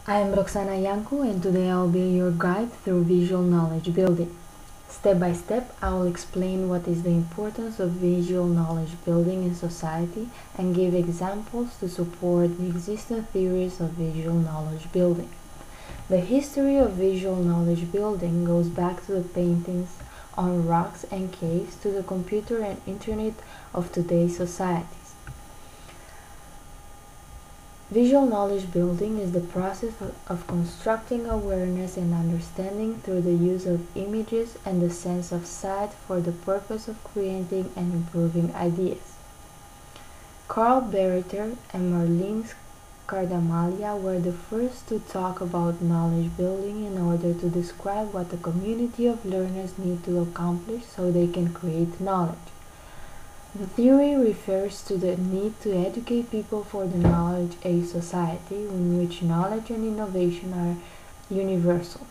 I am Roxana Iancu, and today I will be your guide through visual knowledge building. Step by step, I will explain what is the importance of visual knowledge building in society and give examples to support the existing theories of visual knowledge building. The history of visual knowledge building goes back to the paintings on rocks and caves to the computer and internet of today's societies. Visual knowledge building is the process of constructing awareness and understanding through the use of images and the sense of sight for the purpose of creating and improving ideas. Carl Berreter and Marlene Cardamaglia were the first to talk about knowledge building in order to describe what a community of learners need to accomplish so they can create knowledge. The theory refers to the need to educate people for the knowledge age society in which knowledge and innovation are universal.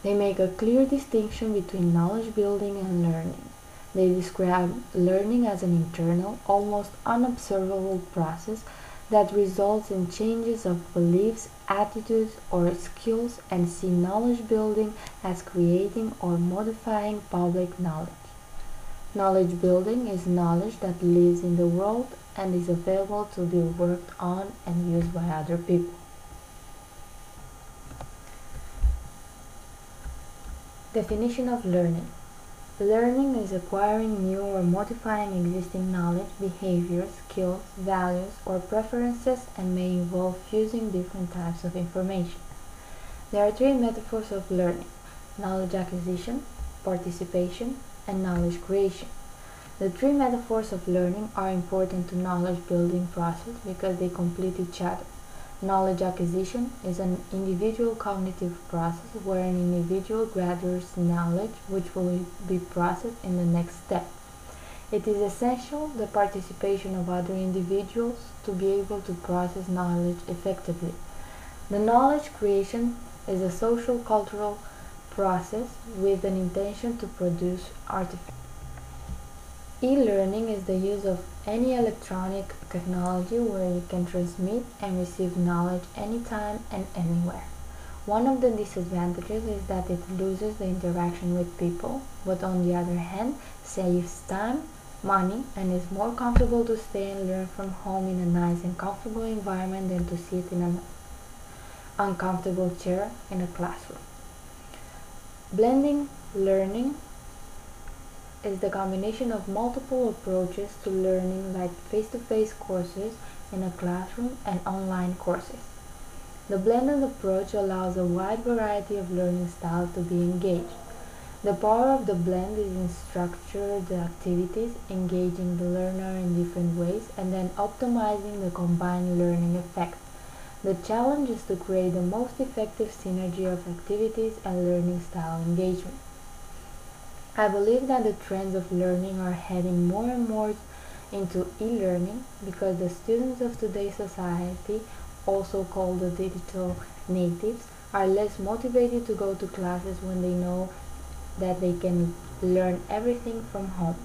They make a clear distinction between knowledge building and learning. They describe learning as an internal, almost unobservable process that results in changes of beliefs, attitudes, or skills, and see knowledge building as creating or modifying public knowledge. Knowledge building is knowledge that lives in the world and is available to be worked on and used by other people. Definition of learning. Learning is acquiring new or modifying existing knowledge, behaviors, skills, values, or preferences and may involve fusing different types of information. There are three metaphors of learning: knowledge acquisition, participation, and knowledge creation. The three metaphors of learning are important to knowledge building process because they complete each other. Knowledge acquisition is an individual cognitive process where an individual gathers knowledge which will be processed in the next step. It is essential the participation of other individuals to be able to process knowledge effectively. The knowledge creation is a social cultural process with an intention to produce artifacts. E-learning is the use of any electronic technology where you can transmit and receive knowledge anytime and anywhere. One of the disadvantages is that it loses the interaction with people, but on the other hand, saves time, money, and is more comfortable to stay and learn from home in a nice and comfortable environment than to sit in an uncomfortable chair in a classroom. Blending learning is the combination of multiple approaches to learning, like face-to-face courses in a classroom and online courses. The blended approach allows a wide variety of learning styles to be engaged. The power of the blend is in structured activities, engaging the learner in different ways, and then optimizing the combined learning effect. The challenge is to create the most effective synergy of activities and learning style engagement. I believe that the trends of learning are heading more and more into e-learning because the students of today's society, also called the digital natives, are less motivated to go to classes when they know that they can learn everything from home.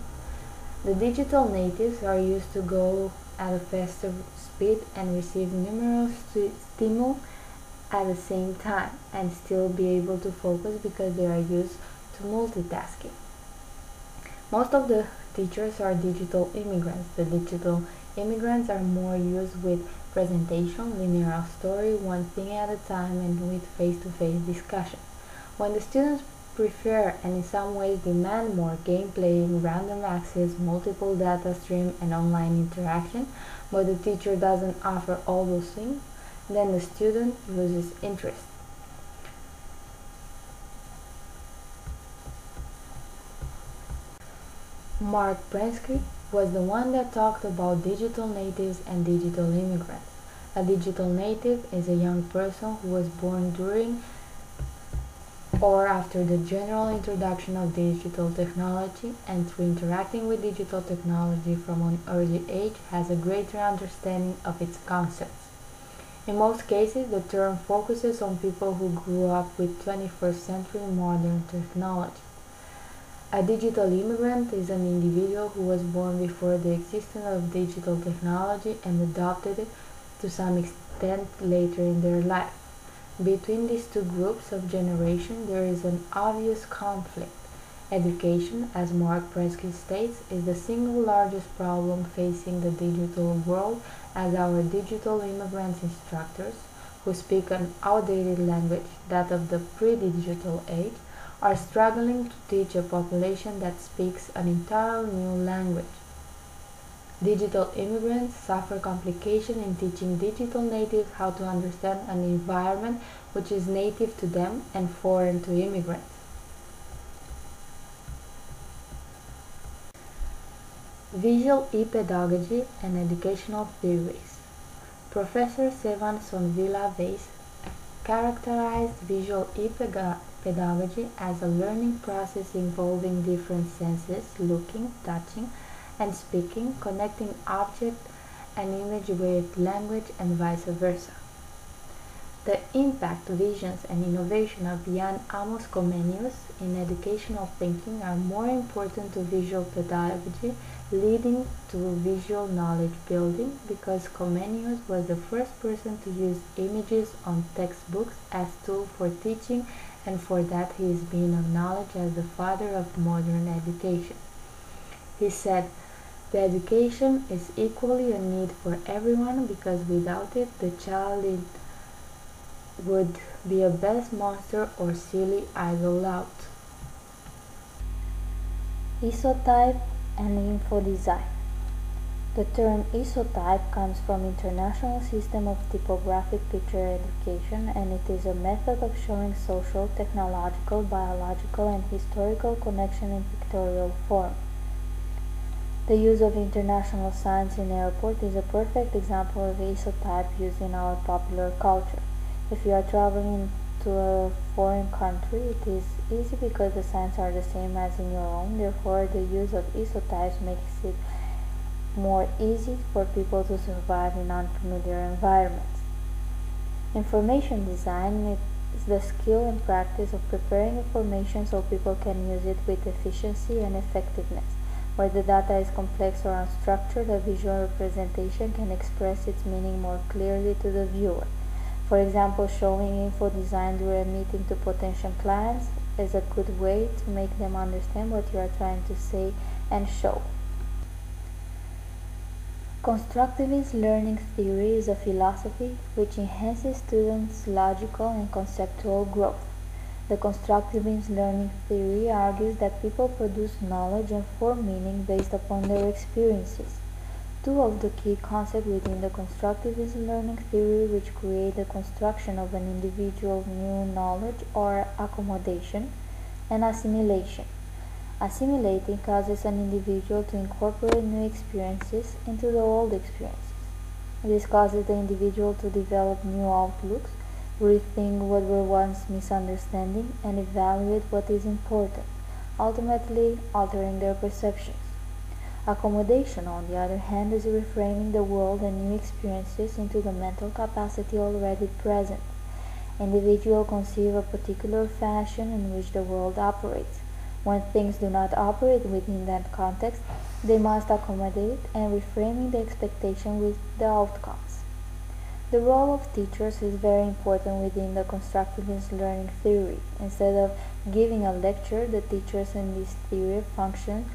The digital natives are used to go at a faster speed and receive numerous stimuli at the same time and still be able to focus because they are used to multitasking. Most of the teachers are digital immigrants. The digital immigrants are more used with presentation, linear story, one thing at a time, and with face-to-face discussion. When the students prefer and in some ways demand more gameplay, random access, multiple data stream, and online interaction, but the teacher doesn't offer all those things, then the student loses interest. Mark Prensky was the one that talked about digital natives and digital immigrants. A digital native is a young person who was born during or after the general introduction of digital technology and through interacting with digital technology from an early age has a greater understanding of its concepts. In most cases, the term focuses on people who grew up with 21st century modern technology. A digital immigrant is an individual who was born before the existence of digital technology and adopted it to some extent spend later in their life. Between these two groups of generation, there is an obvious conflict. Education, as Mark Presky states, is the single largest problem facing the digital world, as our digital immigrants instructors, who speak an outdated language, that of the pre-digital age, are struggling to teach a population that speaks an entirely new language. Digital immigrants suffer complication in teaching digital natives how to understand an environment which is native to them and foreign to immigrants. Visual e-pedagogy and educational theories. Professor Sevan Sonvila-Weiss characterized visual e-pedagogy as a learning process involving different senses, looking, touching, and speaking, connecting object and image with language and vice versa. The impact, visions, and innovation of Jan Amos Comenius in educational thinking are more important to visual pedagogy, leading to visual knowledge building, because Comenius was the first person to use images on textbooks as tool for teaching, and for that he is being acknowledged as the father of modern education. He said, "The education is equally a need for everyone, because without it the child would be a best monster or silly idle lout." Isotype and info design. The term isotype comes from International System of Typographic Picture Education, and it is a method of showing social, technological, biological, and historical connection in pictorial form. The use of international signs in airport is a perfect example of isotype used in our popular culture. If you are traveling to a foreign country, it is easy because the signs are the same as in your own. Therefore, the use of isotypes makes it more easy for people to survive in unfamiliar environments. Information design is the skill and practice of preparing information so people can use it with efficiency and effectiveness. Where the data is complex or unstructured, a visual representation can express its meaning more clearly to the viewer. For example, showing info design during a meeting to potential clients is a good way to make them understand what you are trying to say and show. Constructivist learning theory is a philosophy which enhances students' logical and conceptual growth. The constructivist learning theory argues that people produce knowledge and form meaning based upon their experiences. Two of the key concepts within the constructivist learning theory which create the construction of an individual's new knowledge are accommodation and assimilation. Assimilating causes an individual to incorporate new experiences into the old experiences. This causes the individual to develop new outlooks, rethink what were once misunderstandings, and evaluate what is important, ultimately altering their perceptions. Accommodation, on the other hand, is reframing the world and new experiences into the mental capacity already present. Individuals conceive a particular fashion in which the world operates. When things do not operate within that context, they must accommodate and reframing the expectation with the outcomes. The role of teachers is very important within the constructivist learning theory. Instead of giving a lecture, the teachers in this theory function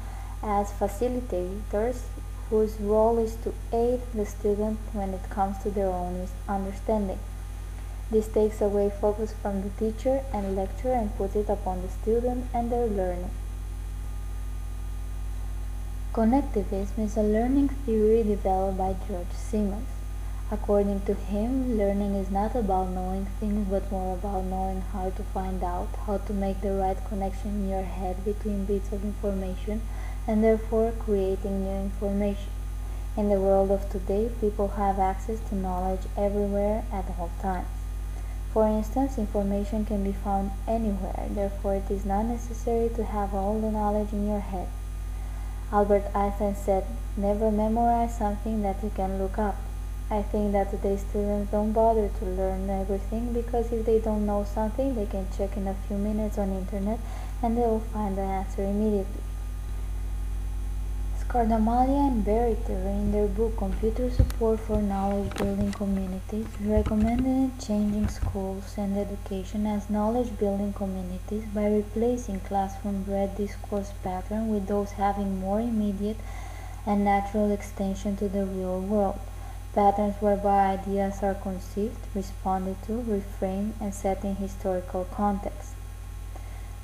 as facilitators whose role is to aid the student when it comes to their own understanding. This takes away focus from the teacher and lecturer and puts it upon the student and their learning. Connectivism is a learning theory developed by George Simmons. According to him, learning is not about knowing things but more about knowing how to find out, how to make the right connection in your head between bits of information, and therefore creating new information. In the world of today, people have access to knowledge everywhere at all times. For instance, information can be found anywhere, therefore it is not necessary to have all the knowledge in your head. Albert Einstein said, "Never memorize something that you can look up." I think that today's students don't bother to learn everything because if they don't know something, they can check in a few minutes on the internet and they will find the answer immediately. Cardamalia and Beriter, in their book Computer Support for Knowledge Building Communities, recommended changing schools and education as knowledge building communities by replacing classroom-bred discourse patterns with those having more immediate and natural extension to the real world. Patterns whereby ideas are conceived, responded to, reframed, and set in historical context.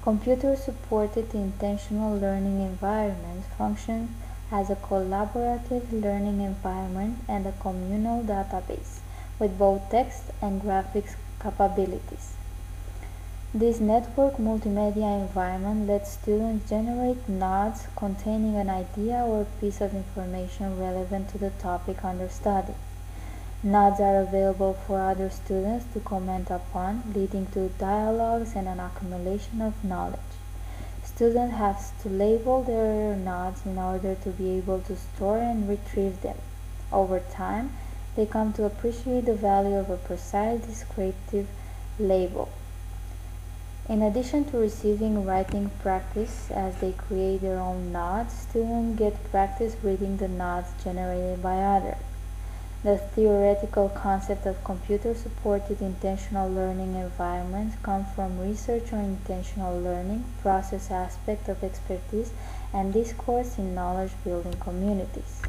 Computer-supported intentional learning environments function as a collaborative learning environment and a communal database with both text and graphics capabilities. This network multimedia environment lets students generate nodes containing an idea or piece of information relevant to the topic under study. Nodes are available for other students to comment upon, leading to dialogues and an accumulation of knowledge. Students have to label their nodes in order to be able to store and retrieve them. Over time, they come to appreciate the value of a precise descriptive label. In addition to receiving writing practice as they create their own nodes, students get practice reading the nodes generated by others. The theoretical concept of computer-supported intentional learning environments comes from research on intentional learning, process aspect of expertise, and discourse in knowledge-building communities.